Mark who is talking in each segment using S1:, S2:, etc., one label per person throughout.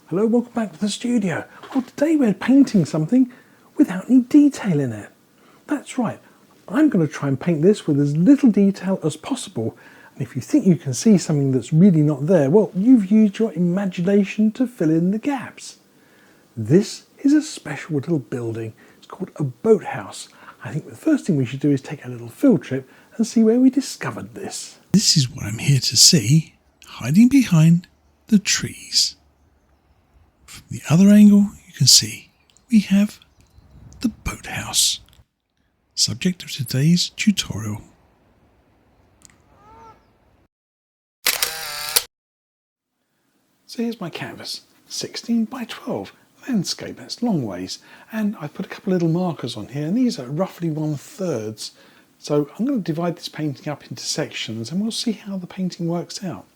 S1: Hello, welcome back to the studio. Well, today we're painting something without any detail in it. That's right, I'm going to try and paint this with as little detail as possible. And if you think you can see something that's really not there, well, you've used your imagination to fill in the gaps. This is a special little building. It's called a boathouse. I think the first thing we should do is take a little field trip and see where we discovered this. This is what I'm here to see, hiding behind the trees. From the other angle, you can see we have the boathouse, subject of today's tutorial. So here's my canvas, 16 by 12, landscape, that's long ways, and I've put a couple of little markers on here, and these are roughly 1/3. So I'm going to divide this painting up into sections and we'll see how the painting works out.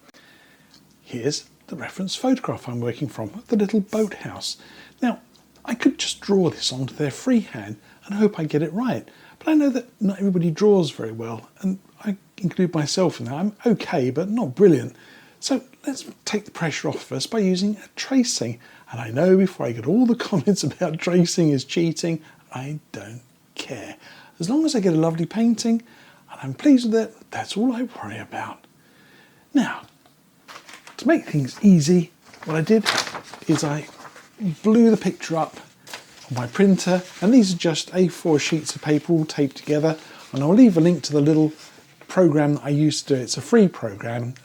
S1: Here's the reference photograph I'm working from of the little boathouse. Now, I could just draw this onto their freehand and hope I get it right, but I know that not everybody draws very well, and I include myself in that. I'm okay, but not brilliant. So let's take the pressure off of us by using a tracing. And I know before I get all the comments about tracing is cheating, I don't care. As long as I get a lovely painting and I'm pleased with it, that's all I worry about. Now, to make things easy, what I did is I blew the picture up on my printer, and these are just A4 sheets of paper all taped together, and I'll leave a link to the little program that I used to do. It's a free program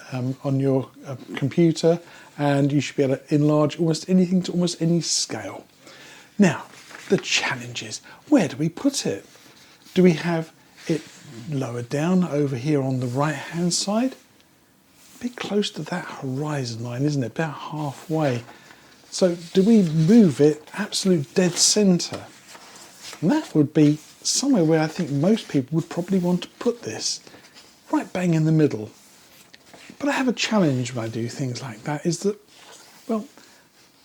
S1: on your computer, and you should be able to enlarge almost anything to almost any scale. Now, the challenge is, where do we put it? Do we have it lower down over here on the right hand side? A bit close to that horizon line, isn't it? About halfway. So do we move it absolute dead centre? And that would be somewhere where I think most people would probably want to put this, right bang in the middle. But I have a challenge when I do things like that, is that, well,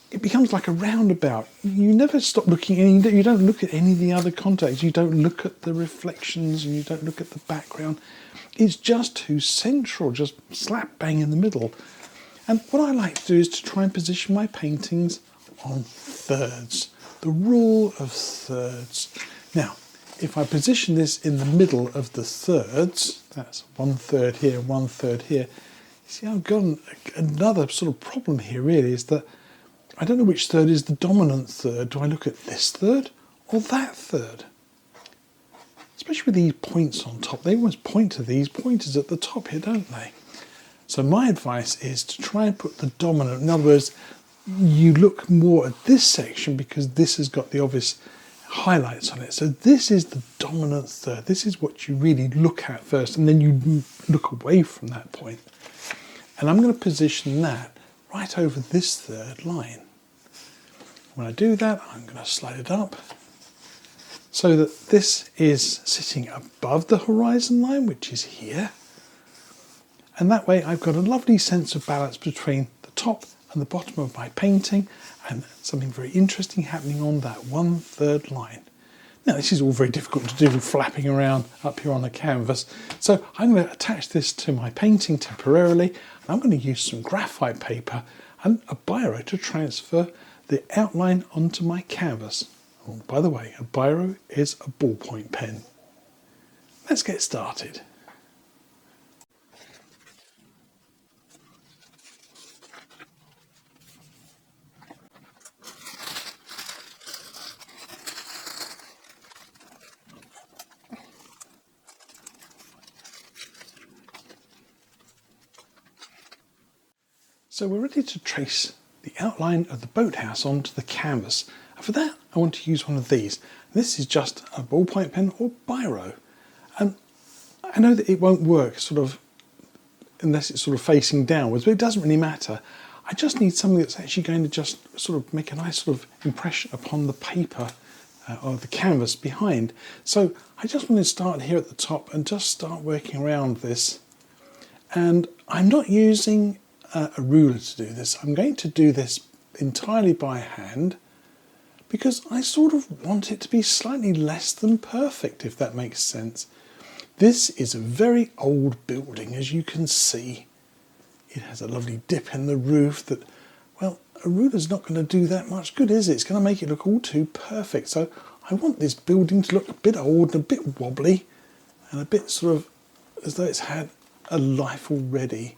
S1: it becomes like a roundabout. You never stop looking, you don't look at any of the other contacts, you don't look at the reflections, and you don't look at the background. It's just too central, just slap bang in the middle. And what I like to do is to try and position my paintings on thirds, the rule of thirds. Now, if I position this in the middle of the thirds, that's 1/3 here, 1/3 here, you see I've got another sort of problem here really, is that I don't know which third is the dominant third. Do I look at this third or that third? Especially with these points on top. They always point to these pointers at the top here, don't they? So my advice is to try and put the dominant. In other words, you look more at this section because this has got the obvious highlights on it. So this is the dominant third. This is what you really look at first, and then you look away from that point. And I'm going to position that right over this third line. When I do that, I'm going to slide it up so that this is sitting above the horizon line, which is here. And that way I've got a lovely sense of balance between the top and the bottom of my painting, and something very interesting happening on that 1/3 line. Now, this is all very difficult to do, flapping around up here on the canvas. So I'm going to attach this to my painting temporarily, and I'm going to use some graphite paper and a biro to transfer the outline onto my canvas. Oh, by the way, a biro is a ballpoint pen. Let's get started. So we're ready to trace the outline of the boathouse onto the canvas. And for that, I want to use one of these. This is just a ballpoint pen or biro. And I know that it won't work unless it's sort of facing downwards, but it doesn't really matter. I just need something that's actually going to just sort of make a nice sort of impression upon the paper or the canvas behind. So I just want to start here at the top and just start working around this. And I'm not using a ruler to do this. I'm going to do this entirely by hand because I sort of want it to be slightly less than perfect, if that makes sense. This is a very old building, as you can see. It has a lovely dip in the roof that, well, a ruler's not going to do that much good, is it? It's going to make it look all too perfect. So I want this building to look a bit old and a bit wobbly and a bit sort of as though it's had a life already.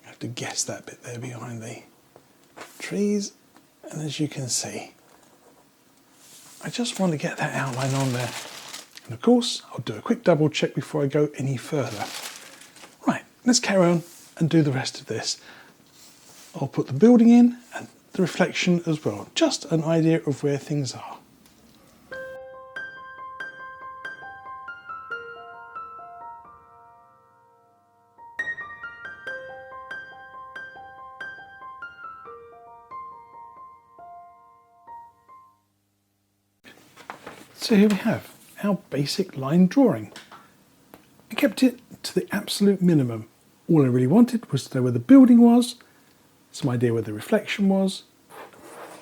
S1: You have to guess that bit there behind the trees. And as you can see, I just want to get that outline on there. And of course, I'll do a quick double check before I go any further. Right, let's carry on and do the rest of this. I'll put the building in and the reflection as well. Just an idea of where things are. So here we have our basic line drawing. I kept it to the absolute minimum. All I really wanted was to know where the building was, some idea where the reflection was,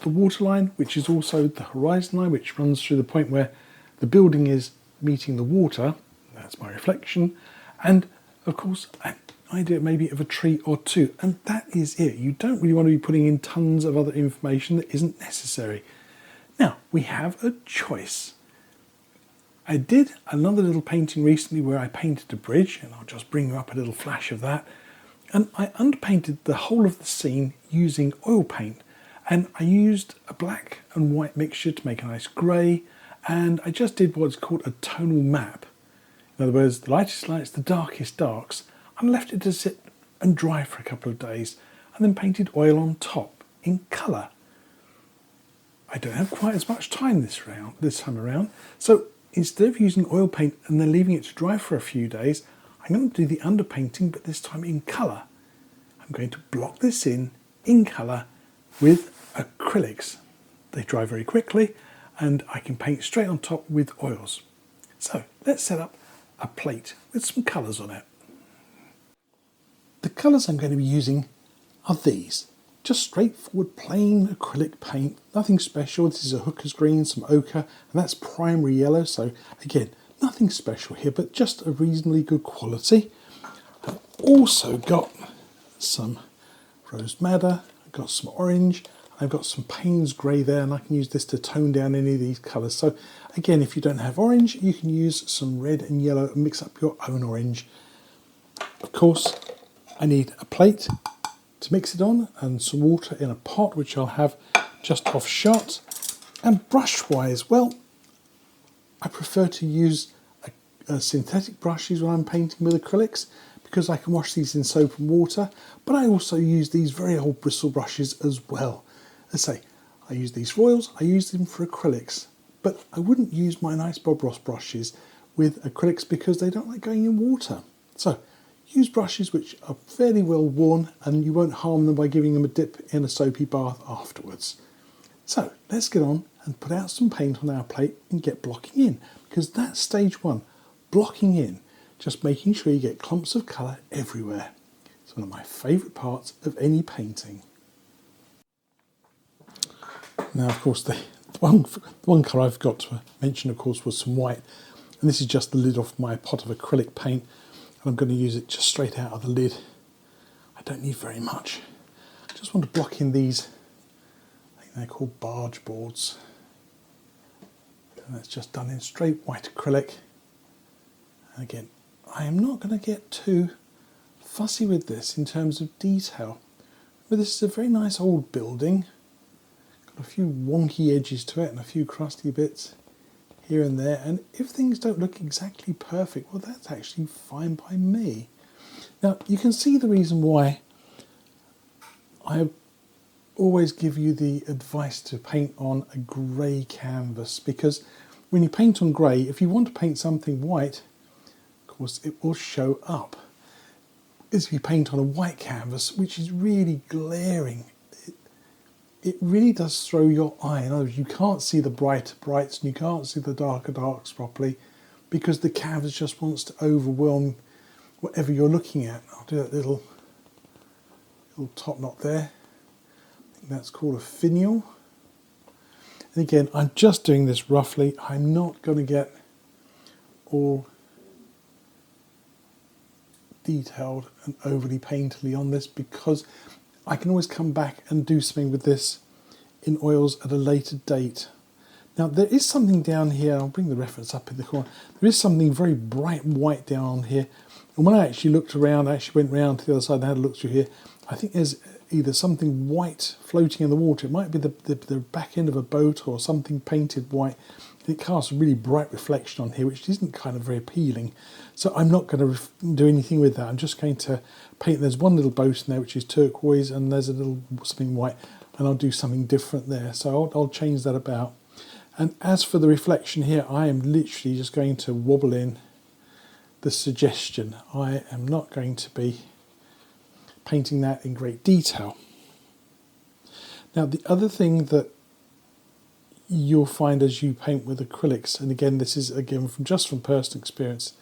S1: the water line, which is also the horizon line, which runs through the point where the building is meeting the water. That's my reflection. And of course, an idea maybe of a tree or two. And that is it. You don't really want to be putting in tons of other information that isn't necessary. Now, we have a choice. I did another little painting recently where I painted a bridge, and I'll just bring you up a little flash of that. And I underpainted the whole of the scene using oil paint. And I used a black and white mixture to make a nice grey. And I just did what's called a tonal map. In other words, the lightest lights, the darkest darks. And left it to sit and dry for a couple of days. And then painted oil on top in colour. I don't have quite as much time this time around. So instead of using oil paint and then leaving it to dry for a few days, I'm going to do the underpainting, but this time in colour. I'm going to block this in colour with acrylics. They dry very quickly and I can paint straight on top with oils. So let's set up a plate with some colours on it. The colours I'm going to be using are these. Just straightforward plain acrylic paint, nothing special. This is a hooker's green, some ochre, and that's primary yellow. So again, nothing special here, but just a reasonably good quality. I've also got some rose madder, I've got some orange, I've got some Payne's grey there, and I can use this to tone down any of these colours. So again, if you don't have orange, you can use some red and yellow and mix up your own orange. Of course, I need a plate to mix it on and some water in a pot, which I'll have just off shot. And brush wise, well, I prefer to use synthetic brushes when I'm painting with acrylics because I can wash these in soap and water, but I also use these very old bristle brushes as well. As I say, I use these foils, I use them for acrylics, but I wouldn't use my nice Bob Ross brushes with acrylics because they don't like going in water. So use brushes which are fairly well worn and you won't harm them by giving them a dip in a soapy bath afterwards. So let's get on and put out some paint on our plate and get blocking in, because that's stage one, blocking in, just making sure you get clumps of colour everywhere. It's one of my favourite parts of any painting. Now of course the one colour I forgot to mention of course was some white, and this is just the lid off my pot of acrylic paint. And I'm going to use it just straight out of the lid. I don't need very much. I just want to block in these, I think they're called barge boards. And that's just done in straight white acrylic. And again, I am not going to get too fussy with this in terms of detail. But this is a very nice old building. Got a few wonky edges to it and a few crusty bits here and there, and if things don't look exactly perfect, well, that's actually fine by me. Now you can see the reason why I always give you the advice to paint on a grey canvas, because when you paint on grey, if you want to paint something white, of course it will show up. As if you paint on a white canvas, which is really glaring, it really does throw your eye. In other words, you can't see the brighter brights and you can't see the darker darks properly because the canvas just wants to overwhelm whatever you're looking at. I'll do that little top knot there. I think that's called a finial. And again, I'm just doing this roughly. I'm not going to get all detailed and overly painterly on this because I can always come back and do something with this in oils at a later date. Now there is something down here, I'll bring the reference up in the corner, there is something very bright white down here, and when I actually looked around, I actually went round to the other side and had a look through here, I think there's either something white floating in the water, it might be the back end of a boat or something painted white. It casts a really bright reflection on here, which isn't kind of very appealing. So I'm not going to do anything with that. I'm just going to paint, there's one little boat in there which is turquoise, and there's a little something white, and I'll do something different there. So I'll change that about. And as for the reflection here, I am literally just going to wobble in the suggestion. I am not going to be painting that in great detail. Now the other thing that you'll find as you paint with acrylics, and again this is again from personal experience,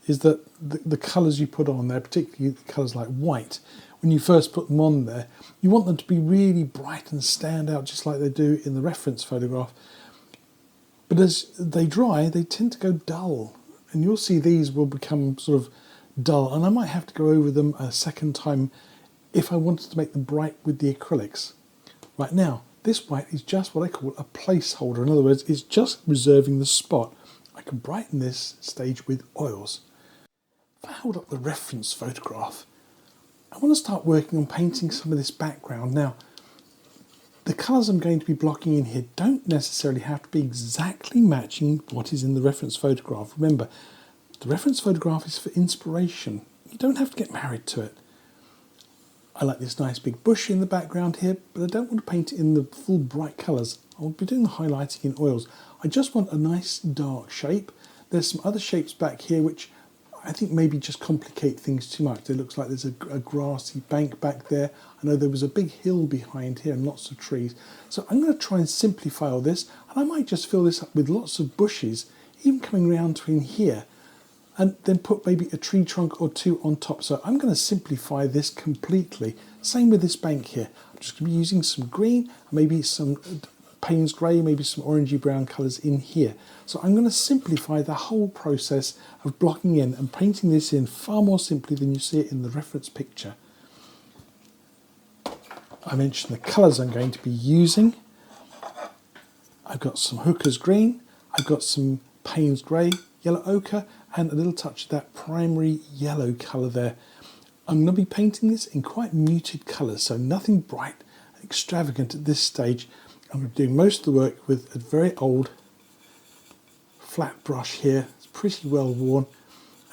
S1: is that the colours you put on there, particularly colours like white, when you first put them on there, you want them to be really bright and stand out just like they do in the reference photograph. But as they dry, they tend to go dull, and you'll see these will become sort of dull, and I might have to go over them a second time if I wanted to make them bright with the acrylics. Right now, this white is just what I call a placeholder. In other words, it's just reserving the spot. I can brighten this stage with oils. If I hold up the reference photograph, I want to start working on painting some of this background. Now, the colours I'm going to be blocking in here don't necessarily have to be exactly matching what is in the reference photograph. Remember, the reference photograph is for inspiration. You don't have to get married to it. I like this nice big bush in the background here, but I don't want to paint it in the full bright colours. I'll be doing the highlighting in oils. I just want a nice dark shape. There's some other shapes back here which I think maybe just complicate things too much. It looks like there's a grassy bank back there. I know there was a big hill behind here and lots of trees. So I'm going to try and simplify all this, and I might just fill this up with lots of bushes, even coming round to in here, and then put maybe a tree trunk or two on top. So I'm going to simplify this completely. Same with this bank here. I'm just going to be using some green, maybe some Payne's grey, maybe some orangey brown colours in here. So I'm going to simplify the whole process of blocking in and painting this in far more simply than you see it in the reference picture. I mentioned the colours I'm going to be using. I've got some Hooker's green, I've got some Payne's grey, yellow ochre, and a little touch of that primary yellow colour there. I'm going to be painting this in quite muted colours, so nothing bright and extravagant at this stage. I'm going to be doing most of the work with a very old flat brush here. It's pretty well worn.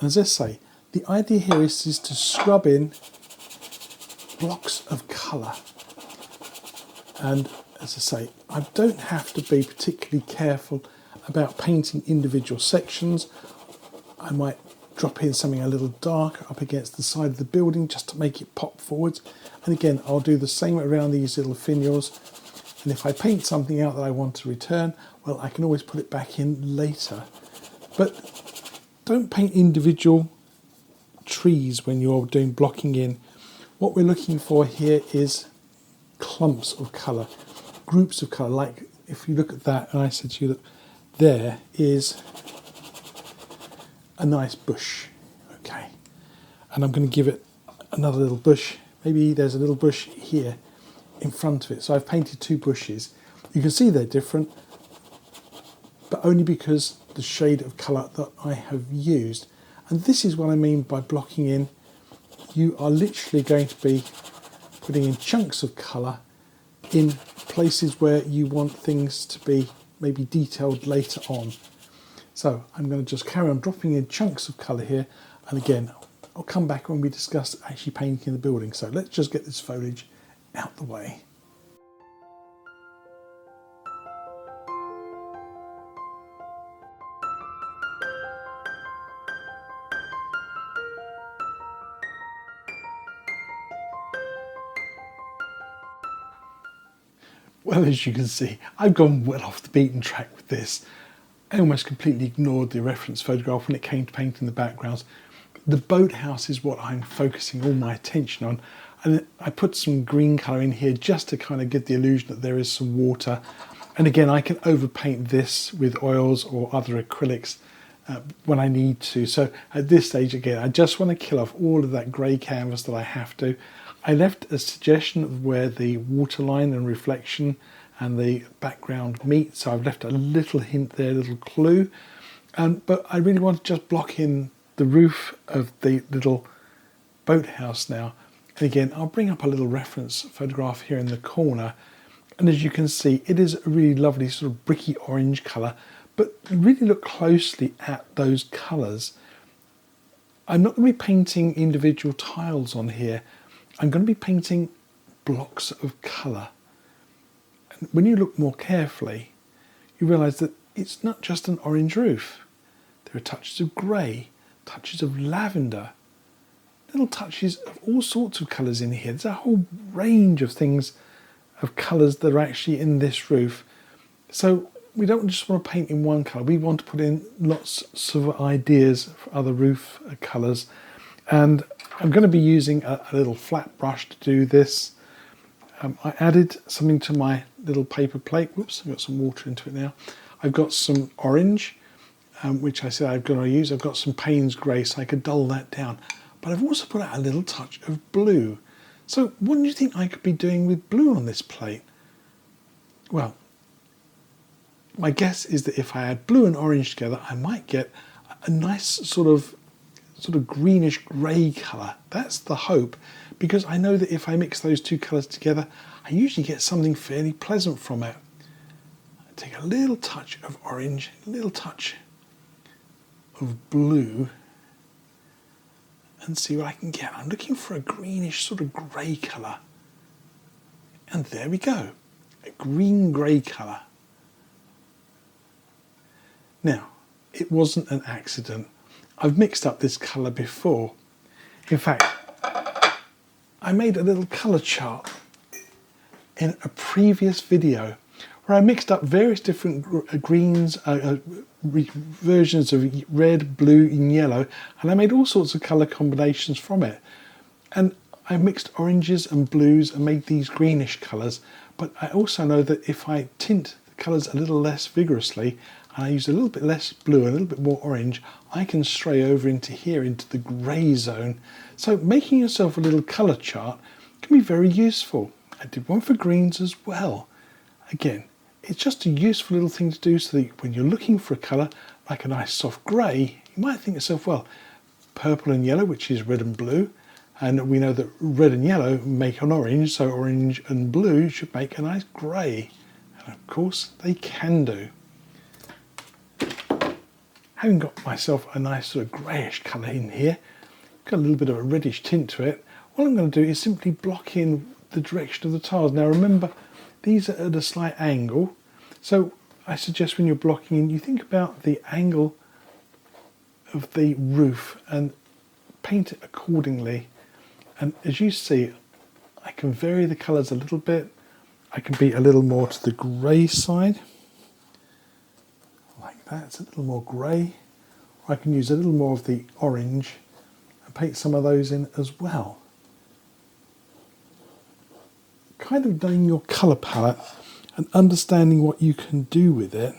S1: And as I say, the idea here is to scrub in blocks of colour. And as I say, I don't have to be particularly careful about painting individual sections. I might drop in something a little darker up against the side of the building just to make it pop forwards. And again, I'll do the same around these little finials. And if I paint something out that I want to return, well, I can always put it back in later. But don't paint individual trees when you're doing blocking in. What we're looking for here is clumps of colour, groups of colour. Like if you look at that, and I said to you that there is a nice bush, okay, and I'm going to give it another little bush. Maybe there's a little bush here in front of it. So I've painted two bushes. You can see they're different, but only because the shade of colour that I have used. And this is what I mean by blocking in. You are literally going to be putting in chunks of colour in places where you want things to be maybe detailed later on. So I'm going to just carry on dropping in chunks of colour here, and again I'll come back when we discuss actually painting the building. So let's just get this foliage out the way. Well, as you can see, I've gone well off the beaten track with this. I almost completely ignored the reference photograph when it came to painting the backgrounds. The boathouse is what I'm focusing all my attention on. And I put some green colour in here just to kind of get the illusion that there is some water. And again, I can overpaint this with oils or other acrylics when I need to. So at this stage, again, I just want to kill off all of that grey canvas that I have to. I left a suggestion of where the waterline and reflection and the background meet, so I've left a little hint there, a little clue. But I really want to just block in the roof of the little boathouse now. And again, I'll bring up a little reference photograph here in the corner. And as you can see, it is a really lovely sort of bricky orange colour. But really look closely at those colours. I'm not going to be painting individual tiles on here. I'm going to be painting blocks of colour. And when you look more carefully, you realise that it's not just an orange roof. There are touches of grey, touches of lavender, little touches of all sorts of colours in here. There's a whole range of things, of colours that are actually in this roof. So we don't just want to paint in one colour, we want to put in lots of ideas for other roof colours. And I'm going to be using a little flat brush to do this. I added something to my little paper plate. Whoops, I've got some water into it now. I've got some orange, which I said I'm going to use. I've got some Payne's grey, so I could dull that down. But I've also put out a little touch of blue. So what do you think I could be doing with blue on this plate? Well, my guess is that if I add blue and orange together, I might get a nice sort of greenish grey colour. That's the hope, because I know that if I mix those two colours together, I usually get something fairly pleasant from it. I take a little touch of orange, a little touch of blue, and see what I can get. I'm looking for a greenish sort of grey colour. And there we go, a green-grey colour. Now, it wasn't an accident. I've mixed up this colour before. In fact, I made a little colour chart in a previous video where I mixed up various different greens, versions of red, blue and yellow, and I made all sorts of colour combinations from it. And I mixed oranges and blues and made these greenish colours, but I also know that if I tint the colours a little less vigorously, and I use a little bit less blue and a little bit more orange, I can stray over into here, into the grey zone. So making yourself a little colour chart can be very useful. I did one for greens as well. Again, it's just a useful little thing to do, so that when you're looking for a colour like a nice soft grey, you might think to yourself, well, purple and yellow, which is red and blue, and we know that red and yellow make an orange, so orange and blue should make a nice grey. And of course, they can do. Having got myself a nice sort of greyish colour in here, got a little bit of a reddish tint to it, what I'm going to do is simply block in the direction of the tiles. Now remember, these are at a slight angle, so I suggest when you're blocking in, you think about the angle of the roof and paint it accordingly. And as you see, I can vary the colours a little bit. I can be a little more to the grey side, like that, it's a little more grey. Or I can use a little more of the orange and paint some of those in as well. Kind of knowing your colour palette and understanding what you can do with it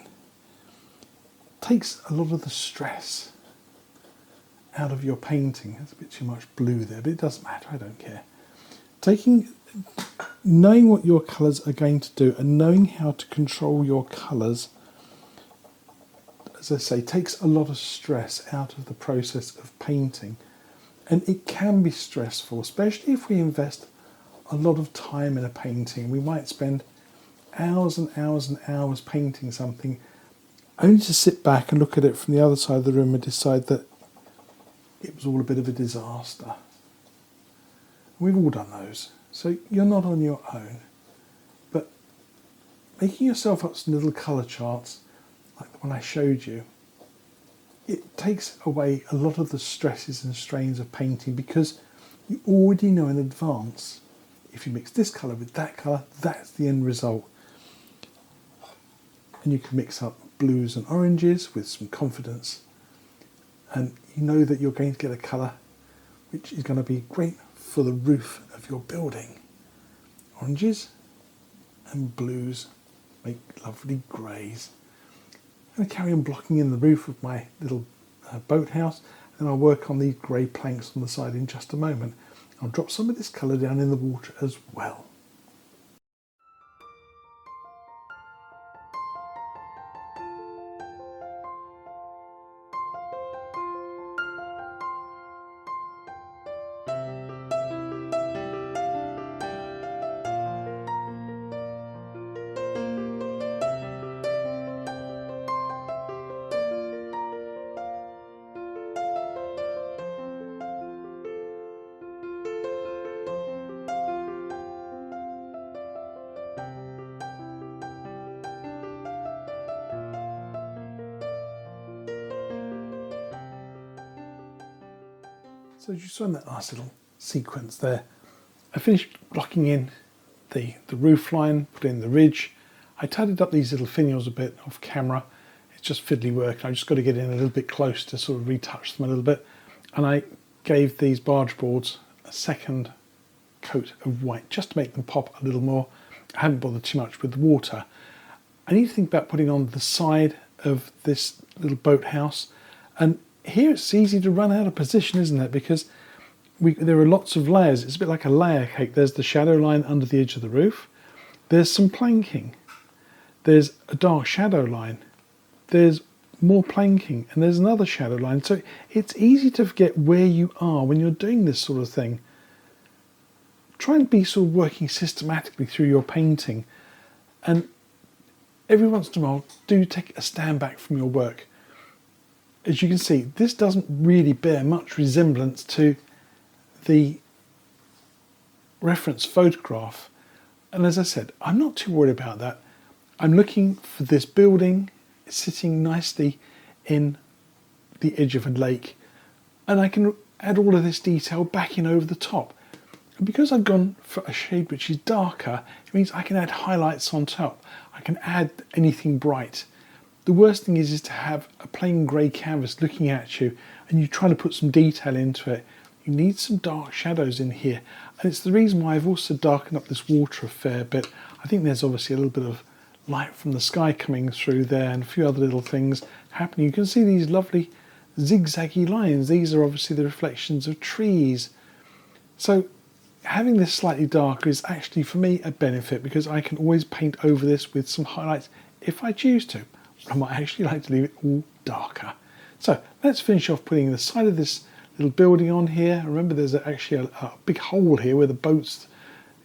S1: takes a lot of the stress out of your painting. There's a bit too much blue there, but it doesn't matter, I don't care. Knowing what your colours are going to do and knowing how to control your colours, as I say, takes a lot of stress out of the process of painting. And it can be stressful, especially if we invest a lot of time in a painting. We might spend hours and hours and hours painting something, only to sit back and look at it from the other side of the room and decide that it was all a bit of a disaster. We've all done those, so you're not on your own. But making yourself up some little colour charts, like the one I showed you, it takes away a lot of the stresses and strains of painting, because you already know in advance, if you mix this colour with that colour, that's the end result. And you can mix up blues and oranges with some confidence, and you know that you're going to get a colour which is going to be great for the roof of your building. Oranges and blues make lovely greys. I'm going to carry on blocking in the roof of my little boathouse, and I'll work on these grey planks on the side in just a moment. I'll drop some of this colour down in the water as well. So as you saw in that last little sequence there, I finished blocking in the roof line, put in the ridge. I tidied up these little finials a bit off camera. It's just fiddly work. I just got to get in a little bit close to sort of retouch them a little bit. And I gave these barge boards a second coat of white just to make them pop a little more. I haven't bothered too much with the water. I need to think about putting on the side of this little boathouse, and here it's easy to run out of position, isn't it? Because there are lots of layers. It's a bit like a layer cake. There's the shadow line under the edge of the roof. There's some planking. There's a dark shadow line. There's more planking, and there's another shadow line. So it's easy to forget where you are when you're doing this sort of thing. Try and be sort of working systematically through your painting, and every once in a while do take a stand back from your work. As you can see, this doesn't really bear much resemblance to the reference photograph. And as I said, I'm not too worried about that. I'm looking for this building sitting nicely in the edge of a lake, and I can add all of this detail back in over the top. And because I've gone for a shade which is darker, it means I can add highlights on top. I can add anything bright. The worst thing is to have a plain grey canvas looking at you and you try to put some detail into it. You need some dark shadows in here. And it's the reason why I've also darkened up this water a fair bit. I think there's obviously a little bit of light from the sky coming through there and a few other little things happening. You can see these lovely zigzaggy lines. These are obviously the reflections of trees. So having this slightly darker is actually for me a benefit, because I can always paint over this with some highlights if I choose to. I might actually like to leave it all darker. So let's finish off putting the side of this little building on here. Remember, there's actually a big hole here where the boats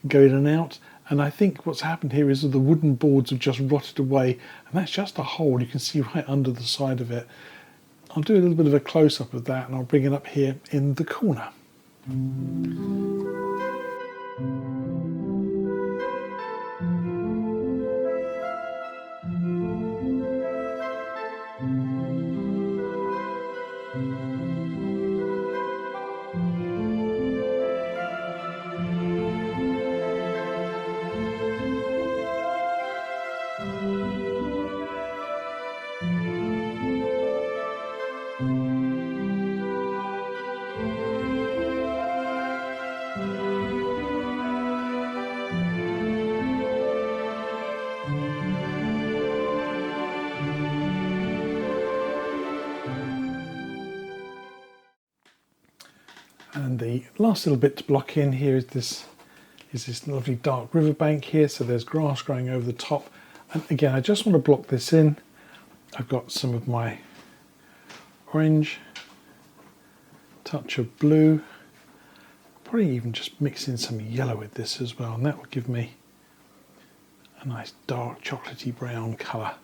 S1: go in and out. And I think what's happened here is that the wooden boards have just rotted away, and that's just a hole you can see right under the side of it. I'll do a little bit of a close-up of that, and I'll bring it up here in the corner. And the last little bit to block in here is this lovely dark riverbank here. So there's grass growing over the top. And again, I just want to block this in. I've got some of my orange, touch of blue, probably even just mix in some yellow with this as well. And that will give me a nice dark chocolatey brown colour.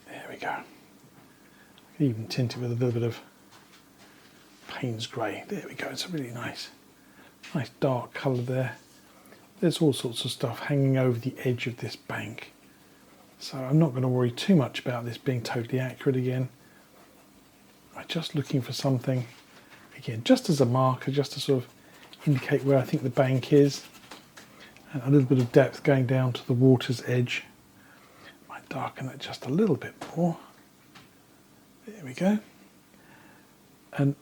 S1: There we go. I can even tint it with a little bit of Payne's grey. There we go. It's a really nice dark colour there. There's all sorts of stuff hanging over the edge of this bank. So I'm not going to worry too much about this being totally accurate again. I'm just looking for something, again, just as a marker, just to sort of indicate where I think the bank is. And a little bit of depth going down to the water's edge. Might darken that just a little bit more. There we go. And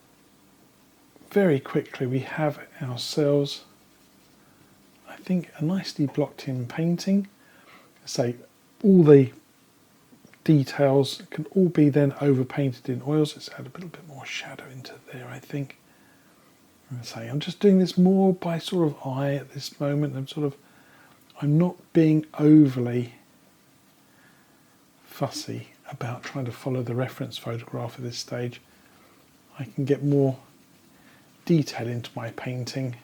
S1: very quickly we have ourselves, I think, a nicely blocked in painting. Say all the details can all be then over painted in oils. Let's add a little bit more shadow into there, I think. I'm just doing this more by sort of eye at this moment. I'm not being overly fussy about trying to follow the reference photograph at this stage. I can get more detail into my painting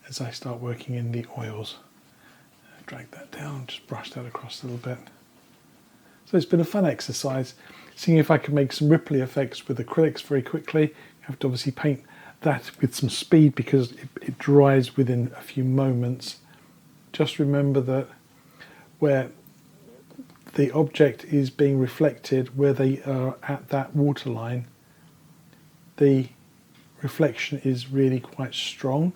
S1: as I start working in the oils. Drag that down, just brush that across a little bit. So it's been a fun exercise, seeing if I can make some ripply effects with acrylics very quickly. You have to obviously paint that with some speed because it dries within a few moments. Just remember that where the object is being reflected, where they are at that waterline, the reflection is really quite strong.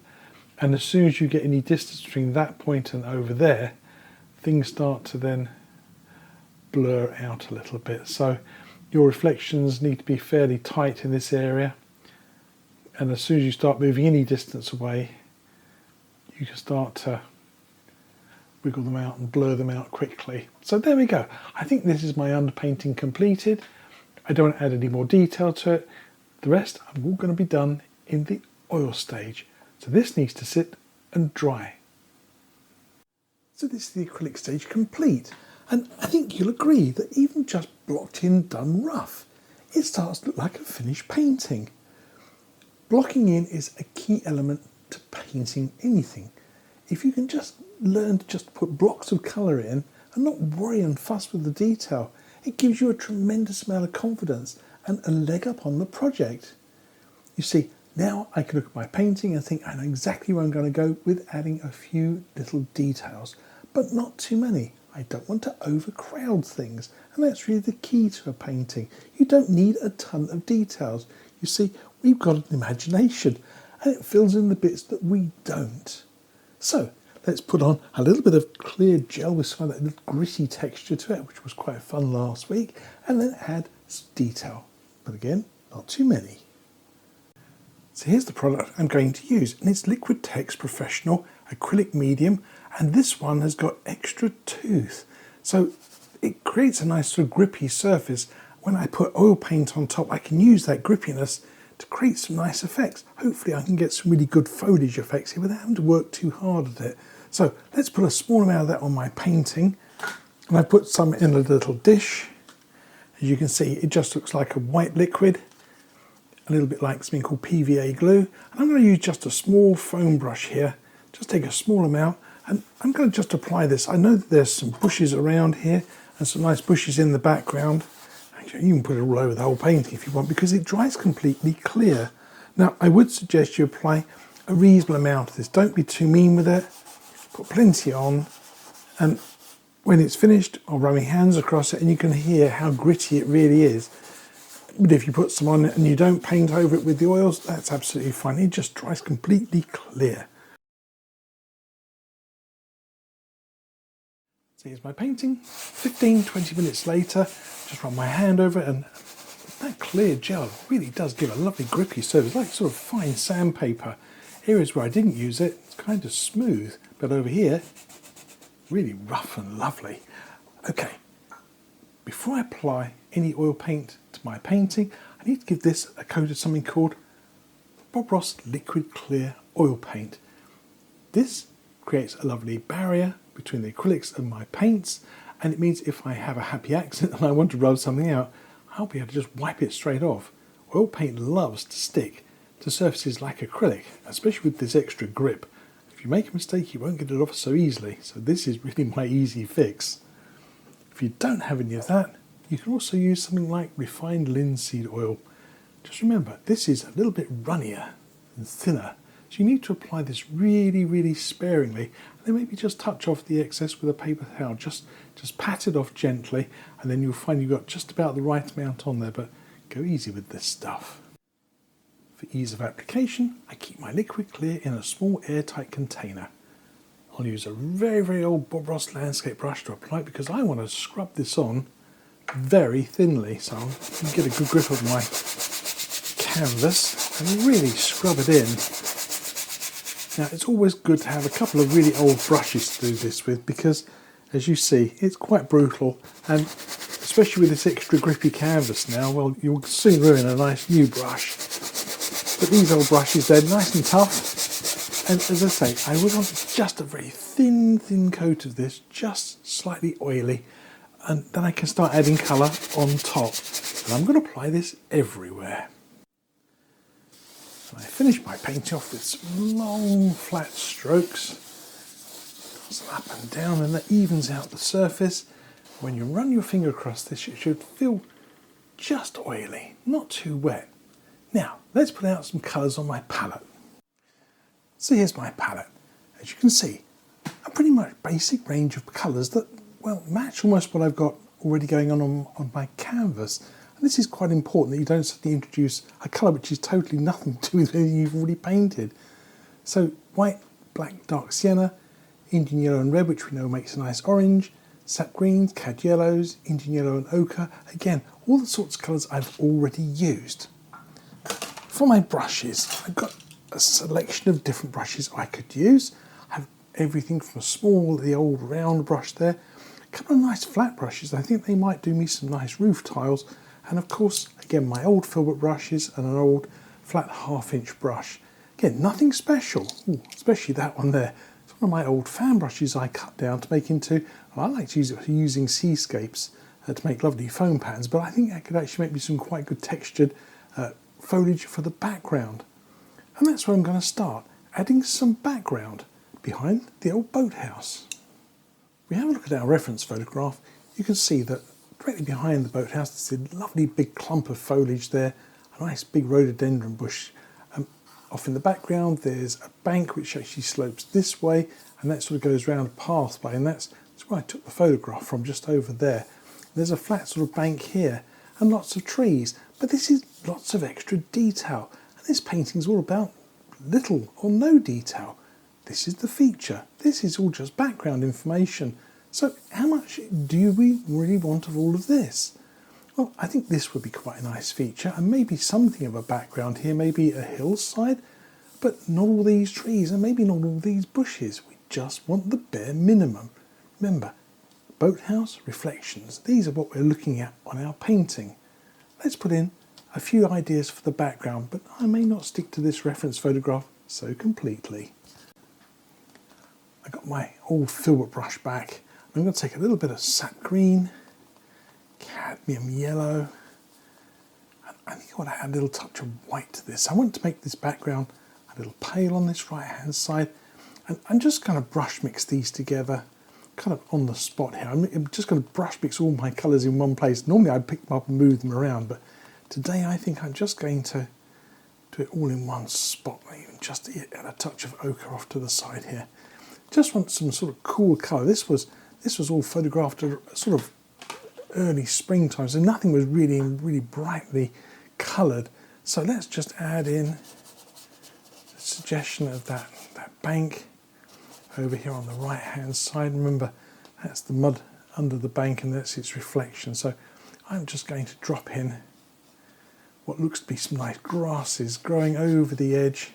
S1: And as soon as you get any distance between that point and over there, things start to then blur out a little bit. So your reflections need to be fairly tight in this area. And as soon as you start moving any distance away, you can start to wiggle them out and blur them out quickly. So there we go. I think this is my underpainting completed. I don't add any more detail to it. The rest are all going to be done in the oil stage. So this needs to sit and dry. So this is the acrylic stage complete. And I think you'll agree that even just blocked in, done rough, it starts to look like a finished painting. Blocking in is a key element to painting anything. If you can just learn to just put blocks of colour in and not worry and fuss with the detail, it gives you a tremendous amount of confidence and a leg up on the project. You see, now I can look at my painting and think I know exactly where I'm going to go with adding a few little details, but not too many. I don't want to overcrowd things, and that's really the key to a painting. You don't need a ton of details. You see, we've got an imagination, and it fills in the bits that we don't. So let's put on a little bit of clear gel with some of that little gritty texture to it, which was quite fun last week, and then add some detail. But again, not too many. So here's the product I'm going to use, and it's Liquid Text Professional Acrylic Medium, and this one has got extra tooth. So it creates a nice sort of grippy surface. When I put oil paint on top, I can use that grippiness to create some nice effects. Hopefully I can get some really good foliage effects here without having to work too hard at it. So let's put a small amount of that on my painting, and I put some in a little dish. As you can see, it just looks like a white liquid, a little bit like something called PVA glue. And I'm going to use just a small foam brush here. Just take a small amount, and I'm going to just apply this. I know that there's some bushes around here and some nice bushes in the background. Actually, you can put it all over the whole painting if you want, because it dries completely clear. Now, I would suggest you apply a reasonable amount of this. Don't be too mean with it. Put plenty on, and when it's finished, I'll run my hands across it and you can hear how gritty it really is. But if you put some on it and you don't paint over it with the oils, that's absolutely fine. It just dries completely clear. So here's my painting. 15-20 minutes later, just run my hand over it, and that clear gel really does give a lovely grippy surface, like sort of fine sandpaper. Areas where I didn't use it, it's kind of smooth, but over here, really rough and lovely. Okay, before I apply any oil paint to my painting, I need to give this a coat of something called Bob Ross Liquid Clear Oil Paint. This creates a lovely barrier between the acrylics and my paints, and it means if I have a happy accident and I want to rub something out, I'll be able to just wipe it straight off. Oil paint loves to stick to surfaces like acrylic, especially with this extra grip. If you make a mistake, you won't get it off so easily, so this is really my easy fix. If you don't have any of that, you can also use something like refined linseed oil. Just remember, this is a little bit runnier and thinner, so you need to apply this really, really sparingly, and then maybe just touch off the excess with a paper towel. Just pat it off gently, and then you'll find you've got just about the right amount on there, but go easy with this stuff. For ease of application, I keep my liquid clear in a small airtight container. I'll use a very, very old Bob Ross landscape brush to apply it because I want to scrub this on very thinly. So I'll get a good grip of my canvas and really scrub it in. Now, it's always good to have a couple of really old brushes to do this with because, as you see, it's quite brutal, and especially with this extra grippy canvas now, well, you'll soon ruin a nice new brush. But these old brushes, they're nice and tough. And as I say, I would want just a very thin coat of this, just slightly oily. And then I can start adding colour on top. And I'm going to apply this everywhere. And I finish my paint off with some long flat strokes. So up and down, and that evens out the surface. When you run your finger across this, it should feel just oily, not too wet. Now, let's put out some colours on my palette. So here's my palette. As you can see, a pretty much basic range of colours that, well, match almost what I've got already going on my canvas. And this is quite important, that you don't suddenly introduce a colour which is totally nothing to do with anything you've already painted. So white, black, dark sienna, Indian yellow and red, which we know makes a nice orange, sap greens, cad yellows, Indian yellow and ochre. Again, all the sorts of colours I've already used. For my brushes, I've got a selection of different brushes I could use. I have everything from a small, the old round brush there, a couple of nice flat brushes. I think they might do me some nice roof tiles. And of course, again, my old filbert brushes and an old flat 1/2" brush. Again, nothing special, especially that one there. It's one of my old fan brushes I cut down to make into, well, I like to use it for using seascapes to make lovely foam patterns, but I think that could actually make me some quite good textured foliage for the background. And that's where I'm going to start, adding some background behind the old boathouse. If we have a look at our reference photograph, you can see that directly behind the boathouse there's a lovely big clump of foliage there, a nice big rhododendron bush. Off in the background there's a bank which actually slopes this way, and that sort of goes round a pathway, and that's where I took the photograph from, just over there. There's a flat sort of bank here and lots of trees, but this is lots of extra detail, and this painting is all about little or no detail. This is the feature. This is all just background information. So how much do we really want of all of this? Well, I think this would be quite a nice feature, and maybe something of a background here, maybe a hillside, but not all these trees and maybe not all these bushes. We just want the bare minimum. Remember, boathouse reflections, these are what we're looking at on our painting. Let's put in a few ideas for the background, but I may not stick to this reference photograph so completely. I got my old filbert brush back. I'm going to take a little bit of sap green, cadmium yellow, and I think I want to add a little touch of white to this. I want to make this background a little pale on this right hand side, and I'm just going to brush mix these together kind of on the spot here. I'm just going to brush mix all my colours in one place. Normally I'd pick them up and move them around, but today I think I'm just going to do it all in one spot, even just add a touch of ochre off to the side here. Just want some sort of cool colour. This was all photographed at sort of early springtime, so nothing was really brightly coloured. So let's just add in a suggestion of that bank over here on the right hand side. Remember, that's the mud under the bank and that's its reflection. So I'm just going to drop in what looks to be some nice grasses growing over the edge.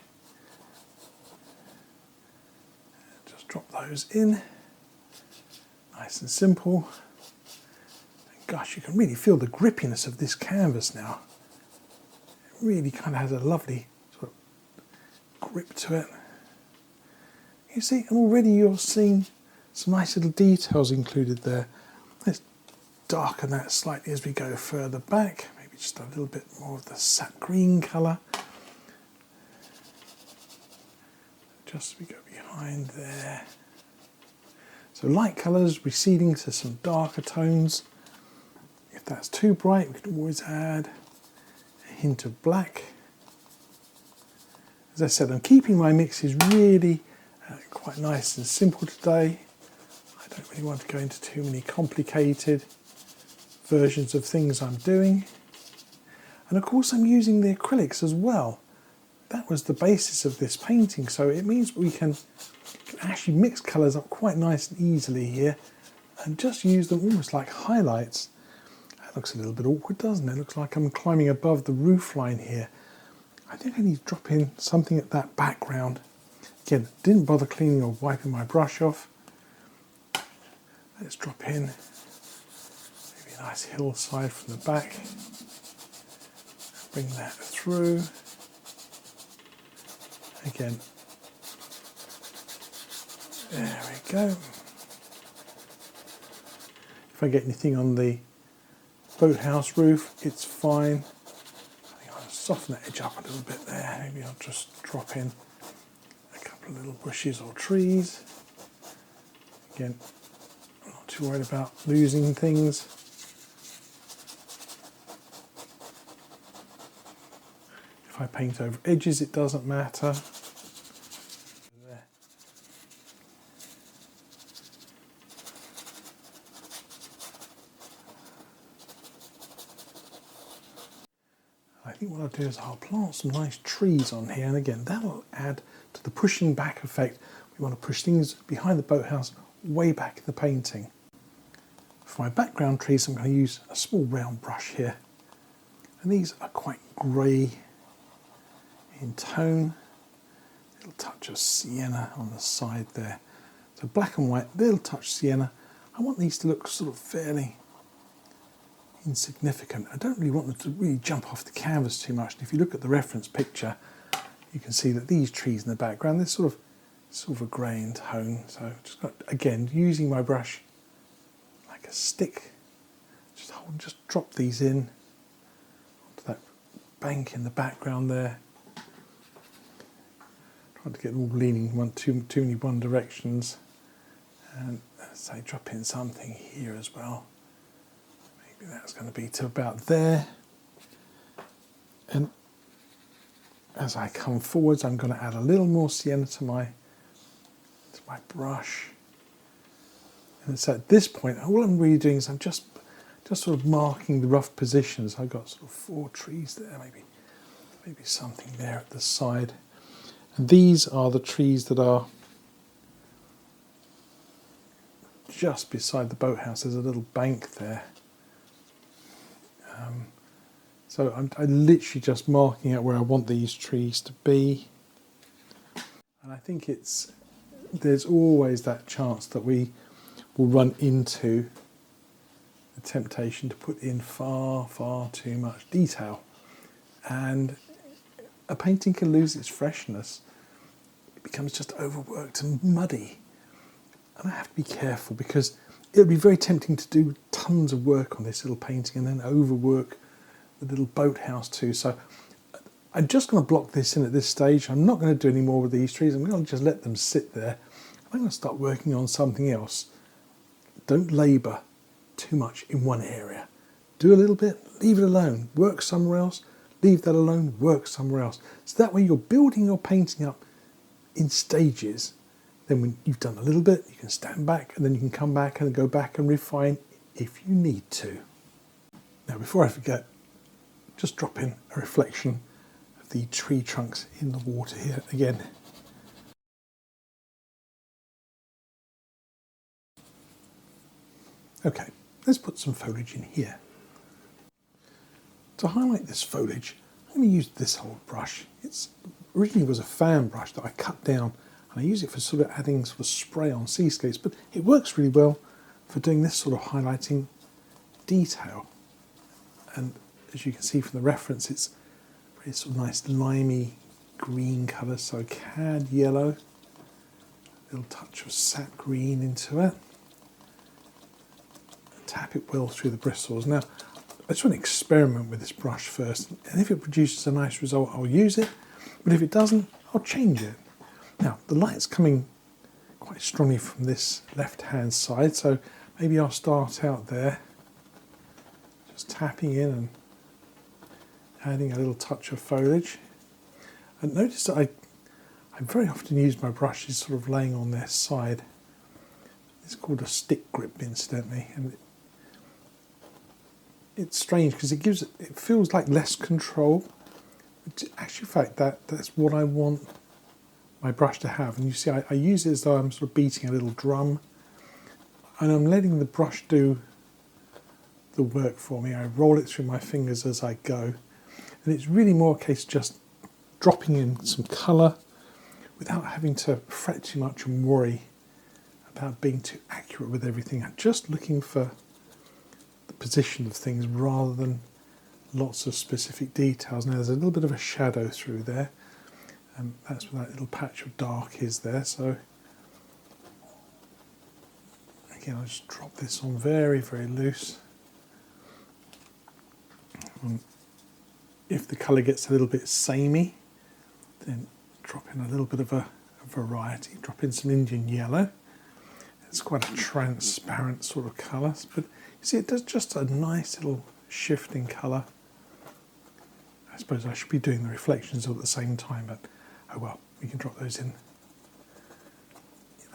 S1: Just drop those in, nice and simple. And gosh, you can really feel the grippiness of this canvas now. It really kind of has a lovely sort of grip to it. You see, and already you're seeing some nice little details included there. Let's darken that slightly as we go further back. Maybe just a little bit more of the sap green colour. Just as we go behind there. So light colours receding to some darker tones. If that's too bright, we can always add a hint of black. As I said, I'm keeping my mixes really quite nice and simple today. I don't really want to go into too many complicated versions of things I'm doing. And of course I'm using the acrylics as well. That was the basis of this painting, so it means we can actually mix colours up quite nice and easily here and just use them almost like highlights. That looks a little bit awkward, doesn't it? It looks like I'm climbing above the roof line here. I think I need to drop in something at that background. Again, didn't bother cleaning or wiping my brush off. Let's drop in maybe a nice hillside from the back. Bring that through. Again, there we go. If I get anything on the boathouse roof, it's fine. I think I'll soften the edge up a little bit there. Maybe I'll just drop in a couple of little bushes or trees. Again, I'm not too worried about losing things. If I paint over edges, it doesn't matter. There. I think what I'll do is I'll plant some nice trees on here, and again, that'll add to the pushing back effect. We want to push things behind the boathouse way back in the painting. For my background trees, I'm going to use a small round brush here, and these are quite grey in tone, a little touch of sienna on the side there. So black and white, little touch sienna. I want these to look sort of fairly insignificant. I don't really want them to really jump off the canvas too much. And if you look at the reference picture, you can see that these trees in the background, they're sort of a grey in tone. So just got, again, using my brush like a stick, just drop these in onto that bank in the background there. Trying to get them all leaning too many one directions, and say drop in something here as well. Maybe that's going to be to about there. And as I come forwards, I'm going to add a little more sienna to my brush. And it's at this point, all I'm really doing is I'm just sort of marking the rough positions. I've got sort of 4 trees there, maybe something there at the side. And these are the trees that are just beside the boathouse. There's a little bank there. So I'm literally just marking out where I want these trees to be. And I think there's always that chance that we will run into the temptation to put in far, far too much detail. And a painting can lose its freshness. It becomes just overworked and muddy. And I have to be careful, because it'll be very tempting to do tons of work on this little painting and then overwork the little boathouse too. So I'm just going to block this in at this stage. I'm not going to do any more with these trees. I'm going to just let them sit there. I'm going to start working on something else. Don't labour too much in one area. Do a little bit, leave it alone, work somewhere else. Leave that alone, work somewhere else. So that way you're building your painting up in stages. Then when you've done a little bit, you can stand back, and then you can come back and go back and refine if you need to. Now, before I forget, just drop in a reflection of the tree trunks in the water here again. Okay, let's put some foliage in here. To highlight this foliage, I'm going to use this old brush. It originally was a fan brush that I cut down, and I use it for sort of adding sort of spray on seascapes, but it works really well for doing this sort of highlighting detail. And as you can see from the reference, it's very sort of nice limey green colour, so cad yellow, a little touch of sap green into it. Tap it well through the bristles. Now, I just want to experiment with this brush first, and if it produces a nice result, I'll use it, but if it doesn't, I'll change it. Now, the light's coming quite strongly from this left-hand side, so maybe I'll start out there, just tapping in and adding a little touch of foliage. And notice that I very often use my brushes sort of laying on their side. It's called a stick grip, incidentally, and it's strange because it feels like less control. But actually, in fact, that's what I want my brush to have. And you see, I use it as though I'm sort of beating a little drum, and I'm letting the brush do the work for me. I roll it through my fingers as I go, and it's really more a case of just dropping in some colour without having to fret too much and worry about being too accurate with everything. I'm just looking for the position of things rather than lots of specific details. Now there's a little bit of a shadow through there, And that's where that little patch of dark is there. So again, I'll just drop this on very, very loose. And if the colour gets a little bit samey, then drop in a little bit of a variety. Drop in some Indian yellow. It's quite a transparent sort of colour, but you see it does just a nice little shift in colour. I suppose I should be doing the reflections all at the same time, but oh well, we can drop those in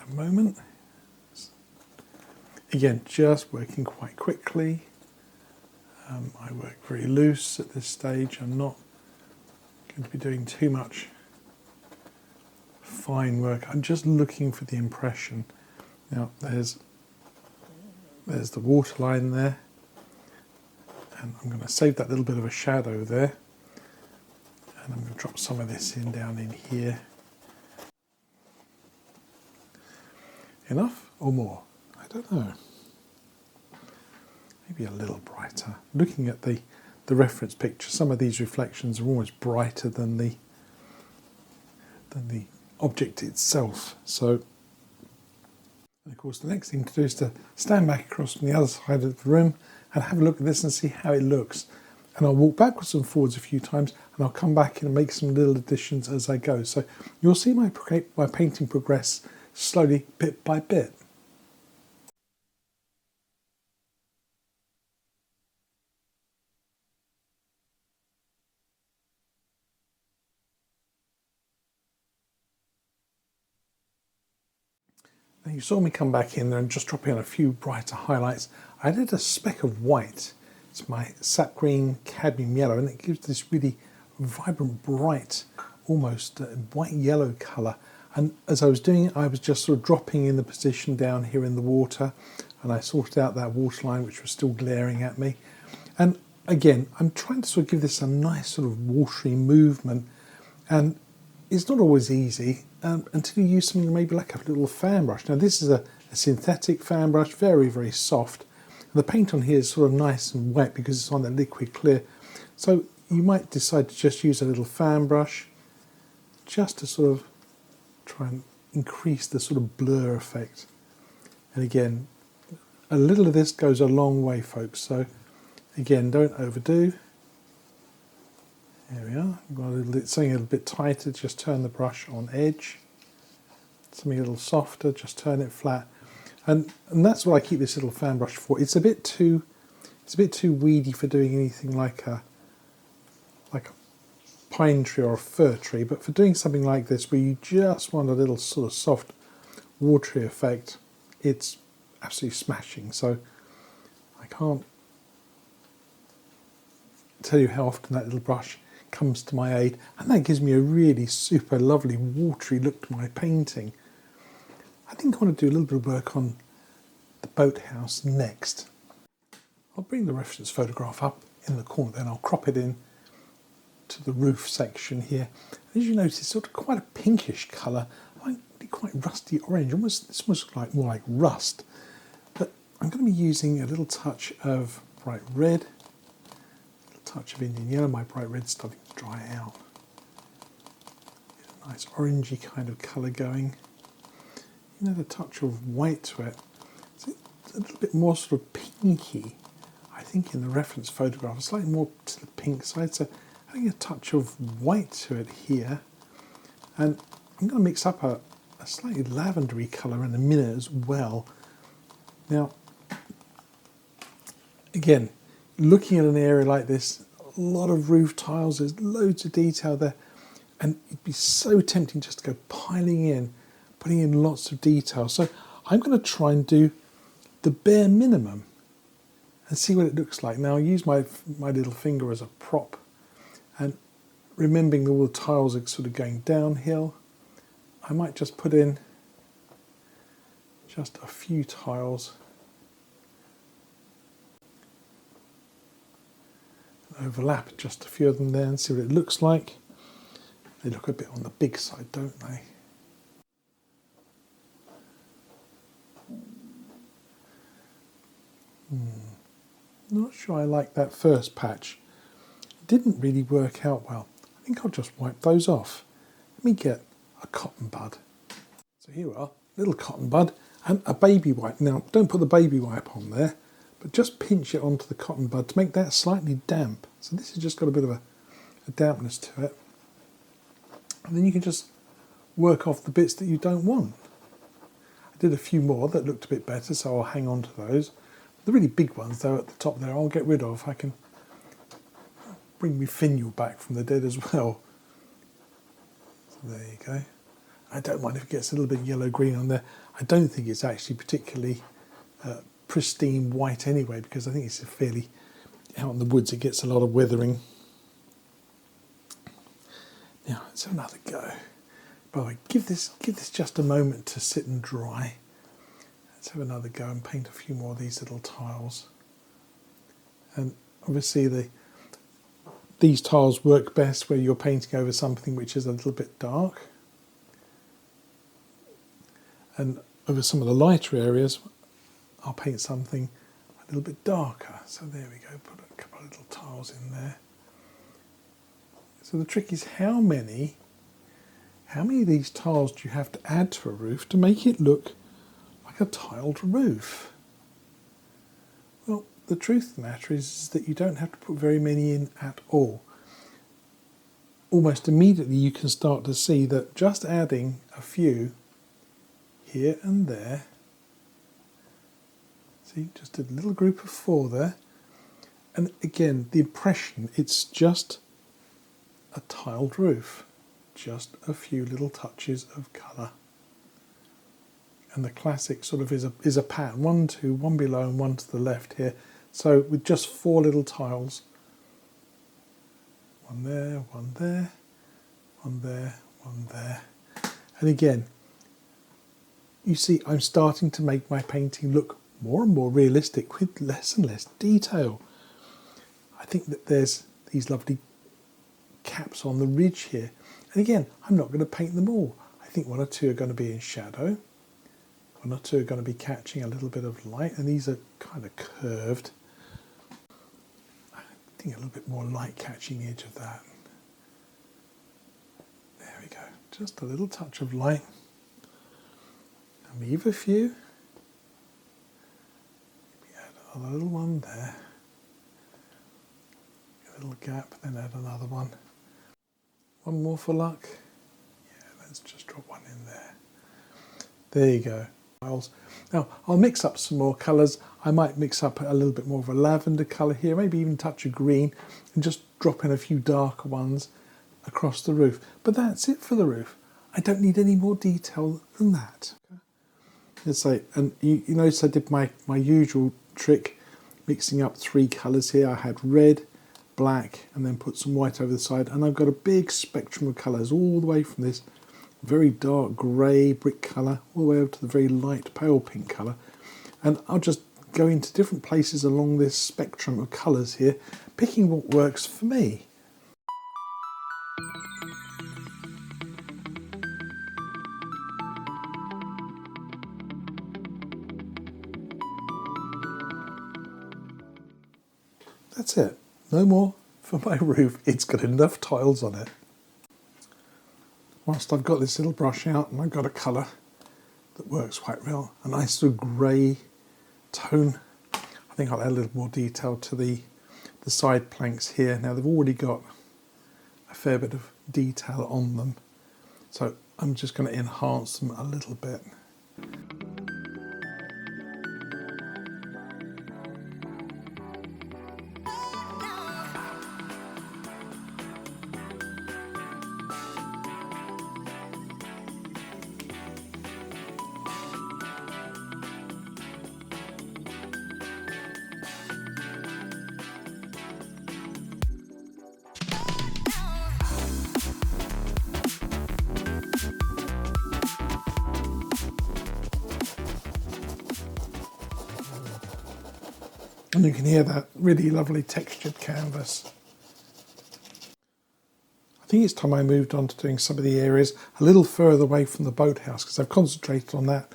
S1: a moment. Again, just working quite quickly. I work very loose at this stage. I'm not going to be doing too much fine work. I'm just looking for the impression. Now there's the waterline there, and I'm going to save that little bit of a shadow there, and I'm going to drop some of this in down in here. Enough or more? I don't know. Maybe a little brighter. Looking at the reference picture, some of these reflections are almost brighter than the object itself. So, and of course, the next thing to do is to stand back across from the other side of the room and have a look at this and see how it looks. And I'll walk backwards and forwards a few times, and I'll come back in and make some little additions as I go. So you'll see my painting progress slowly, bit by bit. Now you saw me come back in there and just drop in a few brighter highlights. I did a speck of white. It's my sap green cadmium yellow, and it gives this really vibrant, bright, almost white yellow colour. And as I was doing it, I was just sort of dropping in the position down here in the water, and I sorted out that waterline which was still glaring at me. And again, I'm trying to sort of give this a nice sort of watery movement, and it's not always easy until you use something maybe like a little fan brush. Now this is a synthetic fan brush, very, very soft. And the paint on here is sort of nice and wet because it's on the liquid clear. So you might decide to just use a little fan brush just to sort of try and increase the sort of blur effect. And again, a little of this goes a long way, folks. So again, don't overdo. There we are. Something a little bit tighter, just turn the brush on edge. Something a little softer, just turn it flat. And that's what I keep this little fan brush for. It's a bit too weedy for doing anything like a pine tree or a fir tree, but for doing something like this where you just want a little sort of soft watery effect, it's absolutely smashing. So I can't tell you how often that little brush comes to my aid, and that gives me a really super lovely watery look to my painting. I think I want to do a little bit of work on the boathouse next. I'll bring the reference photograph up in the corner, then I'll crop it in to the roof section here. As you notice, it's sort of quite a pinkish colour, like quite rusty orange, this almost like more like rust. But I'm going to be using a little touch of bright red, a little touch of Indian yellow. My bright red's starting to dry out. Get a nice orangey kind of colour going. You know, a touch of white to it. It's a little bit more sort of pinky, I think, in the reference photograph. Slightly more to the pink side. So adding a touch of white to it here. And I'm going to mix up a slightly lavendery colour in a minute as well. Now, again, looking at an area like this, a lot of roof tiles, there's loads of detail there. And it'd be so tempting just to go piling in, putting in lots of detail. So I'm going to try and do the bare minimum and see what it looks like. Now I'll use my little finger as a prop, and remembering all the tiles are sort of going downhill, I might just put in just a few tiles, overlap just a few of them there and see what it looks like. They look a bit on the big side, don't they? Not sure I like that first patch. It didn't really work out well. I think I'll just wipe those off let me get a cotton bud. So here we are, little cotton bud and a baby wipe. Now don't put the baby wipe on there, but just pinch it onto the cotton bud to make that slightly damp. So this has just got a bit of a dampness to it. And then you can just work off the bits that you don't want. I did a few more that looked a bit better, so I'll hang on to those. The really big ones though at the top there I'll get rid of. I can bring my finial back from the dead as well. So there you go. I don't mind if it gets a little bit yellow-green on there. I don't think it's actually particularly pristine white anyway, because I think it's fairly, out in the woods it gets a lot of weathering. Now let's have another go. By the way, give this just a moment to sit and dry. Let's have another go and paint a few more of these little tiles. And obviously these tiles work best where you're painting over something which is a little bit dark. And over some of the lighter areas, I'll paint something a little bit darker. So there we go, put a couple of little tiles in there. So the trick is how many of these tiles do you have to add to a roof to make it look like a tiled roof? Well, the truth of the matter is that you don't have to put very many in at all. Almost immediately you can start to see that just adding a few here and there, see, just a little group of 4 there, and again the impression, it's just a tiled roof, just a few little touches of colour. And the classic sort of is a pattern, 1, 2, 1 below and 1 to the left here. So with just 4 little tiles, 1 there, 1 there, 1 there, 1 there. And again, you see I'm starting to make my painting look more and more realistic with less and less detail. I think that there's these lovely caps on the ridge here. And again, I'm not going to paint them all. I think 1 or 2 are going to be in shadow. 1 or 2 are going to be catching a little bit of light, and these are kind of curved. I think a little bit more light catching the edge of that. There we go, just a little touch of light. And leave a few. Maybe add another little one there. A little gap, then add another one. 1 more for luck. Yeah, let's just drop 1 in there. There you go. Now I'll mix up some more colours. I might mix up a little bit more of a lavender colour here, maybe even touch of green, and just drop in a few darker ones across the roof. But that's it for the roof. I don't need any more detail than that. Let's say, and you notice I did my usual trick, mixing up 3 colours here. I had red, black, and then put some white over the side, and I've got a big spectrum of colours all the way from this very dark grey brick colour all the way over to the very light pale pink colour. And I'll just go into different places along this spectrum of colours here, picking what works for me. That's it. No more for my roof. It's got enough tiles on it. Whilst I've got this little brush out and I've got a colour that works quite well, a nice sort of grey tone, I think I'll add a little more detail to the side planks here. Now they've already got a fair bit of detail on them, so I'm just going to enhance them a little bit. And you can hear that really lovely textured canvas. I think it's time I moved on to doing some of the areas a little further away from the boathouse, because I've concentrated on that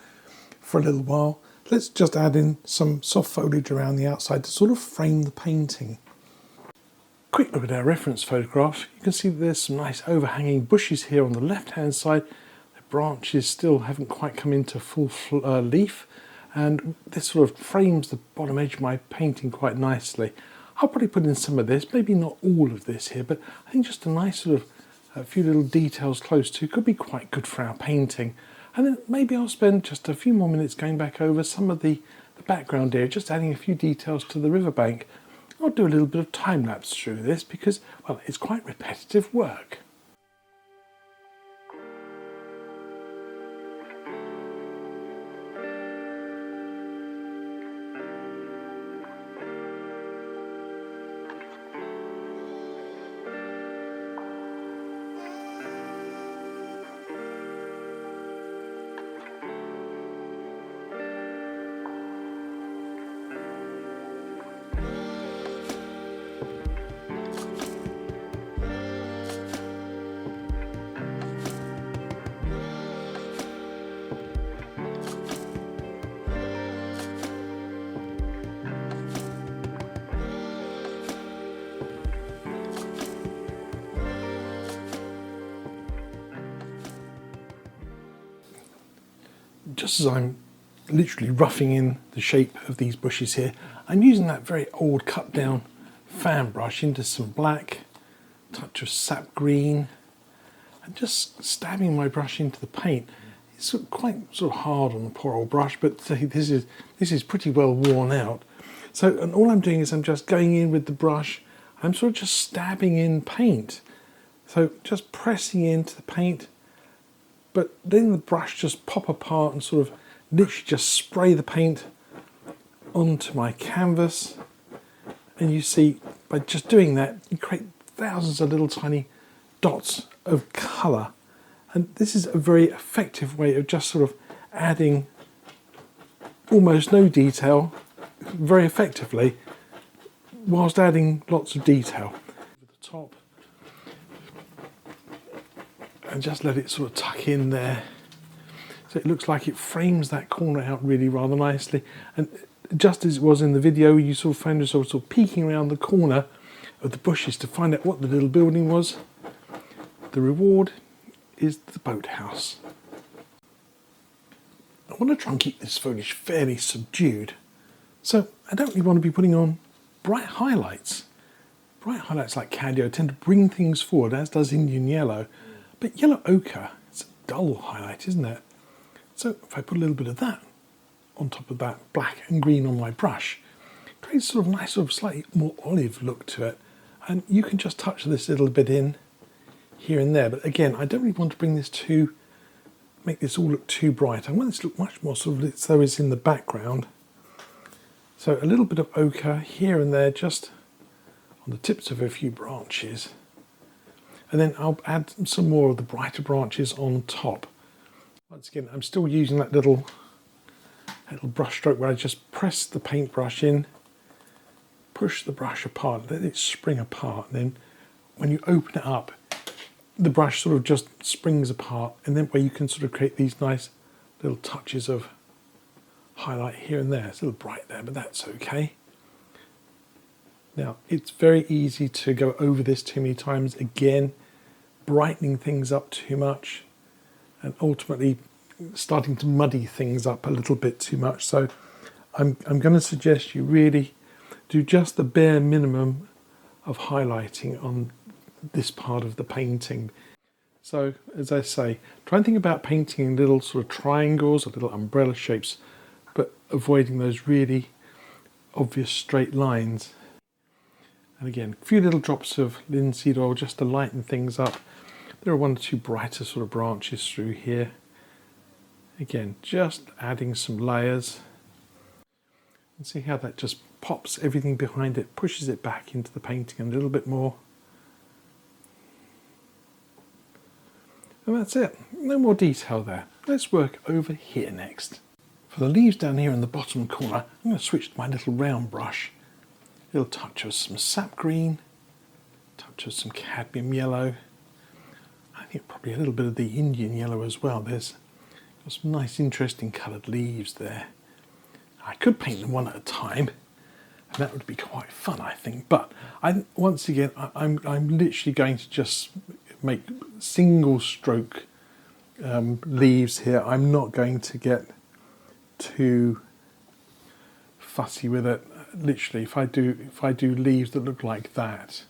S1: for a little while. Let's just add in some soft foliage around the outside to sort of frame the painting. quick look at our reference photograph, you can see that there's some nice overhanging bushes here on the left hand side. The branches still haven't quite come into full leaf, and this sort of frames the bottom edge of my painting quite nicely. I'll probably put in some of this, maybe not all of this here, but I think just a nice sort of a few little details close to could be quite good for our painting. And then maybe I'll spend just a few more minutes going back over some of the background area, just adding a few details to the riverbank. I'll do a little bit of time lapse through this because, well, it's quite repetitive work. Just as I'm literally roughing in the shape of these bushes here, I'm using that very old cut down fan brush into some black, touch of sap green, and just stabbing my brush into the paint. It's quite sort of hard on the poor old brush, but this is pretty well worn out. So, and all I'm doing is I'm just going in with the brush, I'm sort of just stabbing in paint. So just pressing into the paint, but then the brush just pop apart and sort of literally just spray the paint onto my canvas. And you see, by just doing that, you create thousands of little tiny dots of colour. And this is a very effective way of just sort of adding almost no detail very effectively, whilst adding lots of detail. Over the top. And just let it sort of tuck in there. So it looks like it frames that corner out really rather nicely. And just as it was in the video, you sort of found yourself sort of peeking around the corner of the bushes to find out what the little building was. The reward is the boathouse. I want to try and keep this foliage fairly subdued. So I don't really want to be putting on bright highlights. Bright highlights like Cadio tend to bring things forward, as does Indian yellow. But yellow ochre, it's a dull highlight, isn't it? So if I put a little bit of that on top of that black and green on my brush, it creates sort of nice, sort of slightly more olive look to it. And you can just touch this little bit in here and there. But again, I don't really want to bring this make this all look too bright. I want this to look much more sort of as though it's in the background. So a little bit of ochre here and there, just on the tips of a few branches. And then I'll add some more of the brighter branches on top. Once again, I'm still using that little brush stroke where I just press the paintbrush in, push the brush apart, let it spring apart. And then when you open it up, the brush sort of just springs apart, and then where you can sort of create these nice little touches of highlight here and there. It's a little bright there, but that's okay. Now, it's very easy to go over this too many times, again, brightening things up too much and ultimately starting to muddy things up a little bit too much. So I'm going to suggest you really do just the bare minimum of highlighting on this part of the painting. So, as I say, try and think about painting in little sort of triangles or little umbrella shapes, but avoiding those really obvious straight lines. And again, a few little drops of linseed oil just to lighten things up. There are one or two brighter sort of branches through here. Again, just adding some layers. And see how that just pops everything behind it, pushes it back into the painting a little bit more. And that's it. No more detail there. Let's work over here next. For the leaves down here in the bottom corner, I'm going to switch to my little round brush. A little touch of some sap green, touch of some cadmium yellow. I think probably a little bit of the Indian yellow as well. There's got some nice interesting coloured leaves there. I could paint them one at a time. That would be quite fun, I think. But once again, I'm literally going to just make single stroke leaves here. I'm not going to get too fussy with it. Literally, if I do leaves that look like that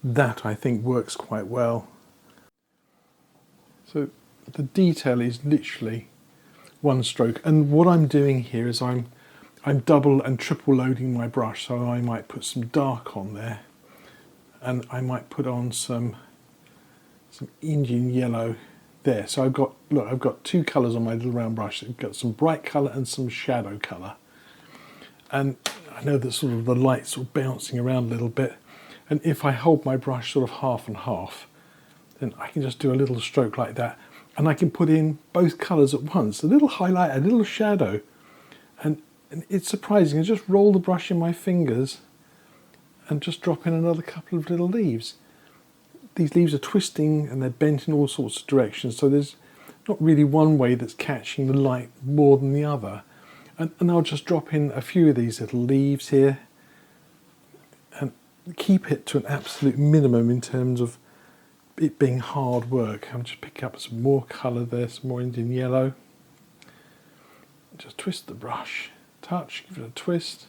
S1: I think works quite well. So the detail is literally one stroke, and what I'm doing here is I'm double and triple loading my brush. So I might put some dark on there, and I might put on some Indian yellow there. So I've got two colours on my little round brush. I've got some bright colour and some shadow colour, and I know that sort of the light's sort of bouncing around a little bit, and if I hold my brush sort of half and half, then I can just do a little stroke like that, and I can put in both colours at once, a little highlight, a little shadow, and it's surprising. I just roll the brush in my fingers and just drop in another couple of little leaves. These leaves are twisting and they're bent in all sorts of directions, so there's not really one way that's catching the light more than the other. And I'll just drop in a few of these little leaves here and keep it to an absolute minimum in terms of it being hard work. I'm just picking up some more colour there, some more Indian yellow. Just twist the brush, touch, give it a twist.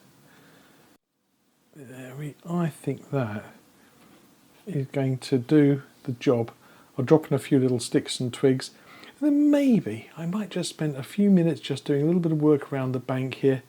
S1: I think that is going to do the job. I'll drop in a few little sticks and twigs. And then maybe I might just spend a few minutes just doing a little bit of work around the bank here.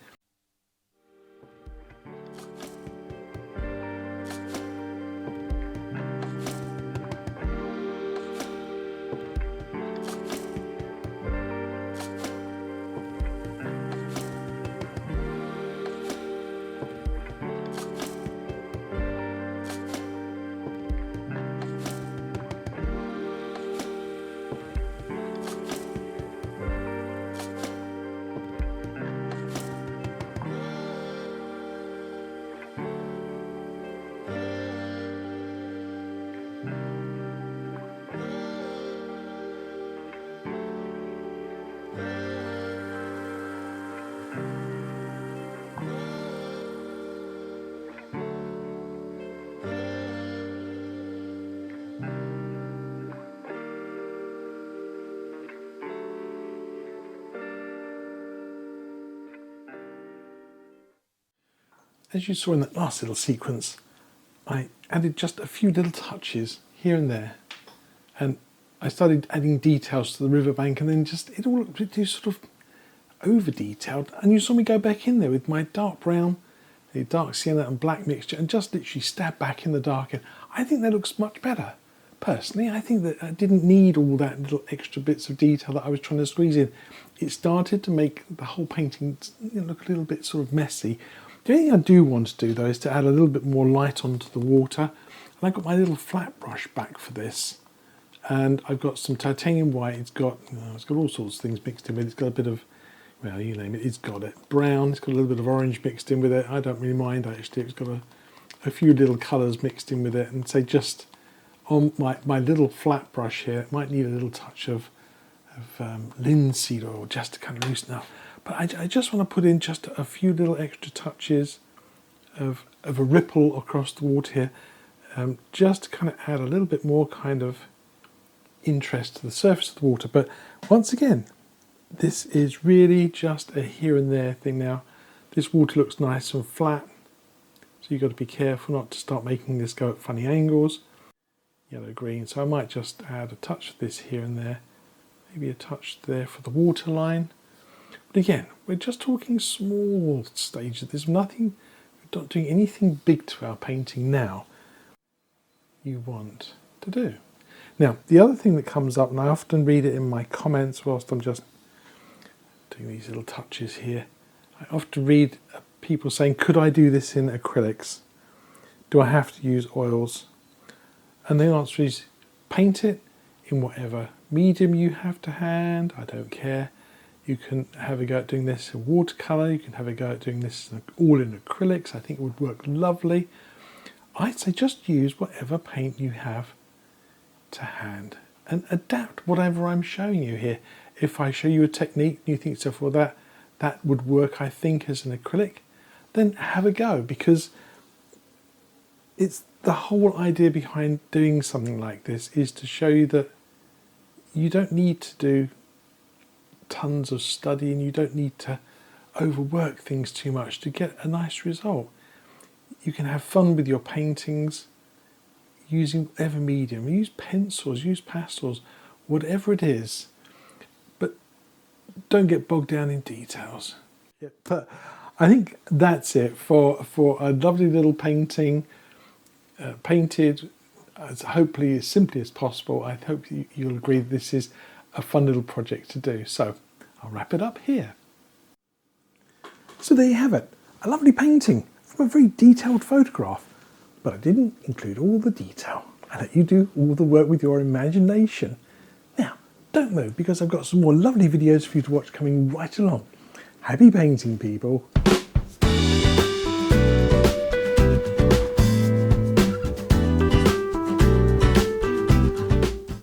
S1: As you saw in that last little sequence, I added just a few little touches here and there, and I started adding details to the riverbank, and then just it all looked pretty sort of over detailed. And you saw me go back in there with my dark brown, the dark sienna and black mixture, and just literally stab back in the dark. And I think that looks much better. Personally, I think that I didn't need all that little extra bits of detail that I was trying to squeeze in. It started to make the whole painting look a little bit sort of messy. The only thing I do want to do though is to add a little bit more light onto the water. And I've got my little flat brush back for this. And I've got some titanium white. It's got all sorts of things mixed in with it. It's got a bit of, well, you name it, it's got it. Brown, it's got a little bit of orange mixed in with it. I don't really mind actually. It's got a few little colours mixed in with it. And say just on my little flat brush here, it might need a little touch of linseed oil just to kind of loosen up. But I just want to put in just a few little extra touches of a ripple across the water here, just to kind of add a little bit more kind of interest to the surface of the water. But once again, this is really just a here and there thing now. This water looks nice and flat, so you've got to be careful not to start making this go at funny angles. Yellow green, so I might just add a touch of this here and there, maybe a touch there for the water line. But again, we're just talking small stages. There's nothing, we're not doing anything big to our painting now you want to do. Now, the other thing that comes up, and I often read it in my comments whilst I'm just doing these little touches here, I often read people saying, could I do this in acrylics? Do I have to use oils? And the answer is, paint it in whatever medium you have to hand. I don't care. You can have a go at doing this in watercolour. You can have a go at doing this all in acrylics. I think it would work lovely. I'd say just use whatever paint you have to hand and adapt whatever I'm showing you here. If I show you a technique and you think, so for that would work, I think, as an acrylic, then have a go, because it's the whole idea behind doing something like this is to show you that you don't need to do tons of study and you don't need to overwork things too much to get a nice result. You can have fun with your paintings using whatever medium. Use pencils, use pastels, whatever it is, but don't get bogged down in details. Yeah, but I think that's it for a lovely little painting, painted as hopefully as simply as possible. I hope you'll agree that this is a fun little project to do. So I'll wrap it up here. So there you have it, a lovely painting from a very detailed photograph, but I didn't include all the detail. I let you do all the work with your imagination. Now, don't move, because I've got some more lovely videos for you to watch coming right along. Happy painting, people.